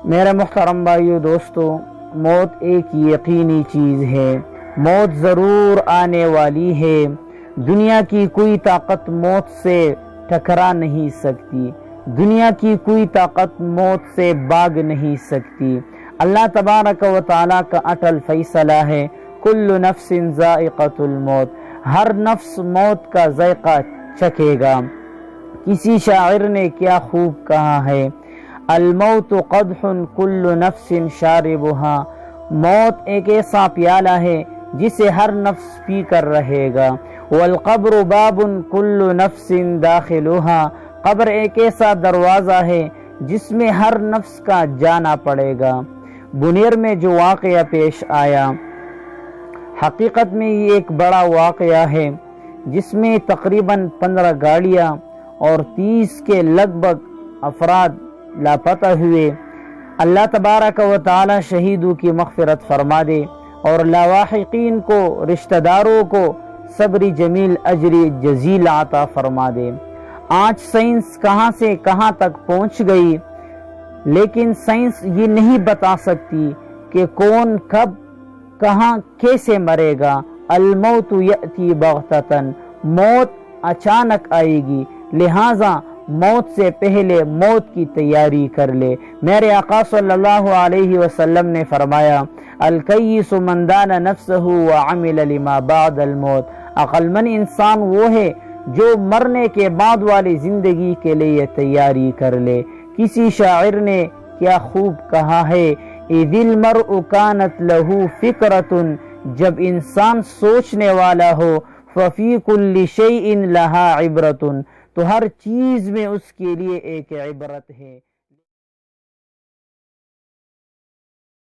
میرے محترم بھائیو دوستو، موت ایک یقینی چیز ہے، موت ضرور آنے والی ہے۔ دنیا کی کوئی طاقت موت سے ٹکرا نہیں سکتی، دنیا کی کوئی طاقت موت سے بھاگ نہیں سکتی۔ اللہ تبارک و تعالیٰ کا اٹل فیصلہ ہے، کل نفس ذائقۃ الموت، ہر نفس موت کا ذائقہ چکھے گا۔ کسی شاعر نے کیا خوب کہا ہے، الموت قدح کل نفس شاربہا، موت ایک ایسا پیالہ ہے جسے ہر نفس پی کر رہے گا۔ والقبر باب کل نفس داخلہا، قبر ایک ایسا دروازہ ہے جس میں ہر نفس کا جانا پڑے گا۔ بنیر میں جو واقعہ پیش آیا، حقیقت میں یہ ایک بڑا واقعہ ہے جس میں تقریباً 15 گاڑیاں اور 30 کے لگ بھگ افراد لاپتہ ہوئے۔ اللہ تبارک و تعالی شہیدوں کی مغفرت فرما دے اور لاواحقین کو، رشتہ داروں کو صبر جمیل اجر جزیل عطا فرما دے۔ آج سائنس کہاں سے کہاں تک پہنچ گئی، لیکن سائنس یہ نہیں بتا سکتی کہ کون کب کہاں کیسے مرے گا۔ الموت یأتی بغتتاً، موت اچانک آئے گی، لہٰذا موت سے پہلے موت کی تیاری کر لے۔ میرے آقا صلی اللہ علیہ وسلم نے فرمایا، الکیس من دان نفسہ وعمل لما بعد الموت، عقل مند انسان وہ ہے جو مرنے کے بعد والی زندگی کے لیے تیاری کر لے۔ کسی شاعر نے کیا خوب کہا ہے، اذ المرء کانت لہ فکرۃ، جب انسان سوچنے والا ہو، ففی کل شیء لہا عبرۃ، تو ہر چیز میں اس کے لیے ایک عبرت ہے۔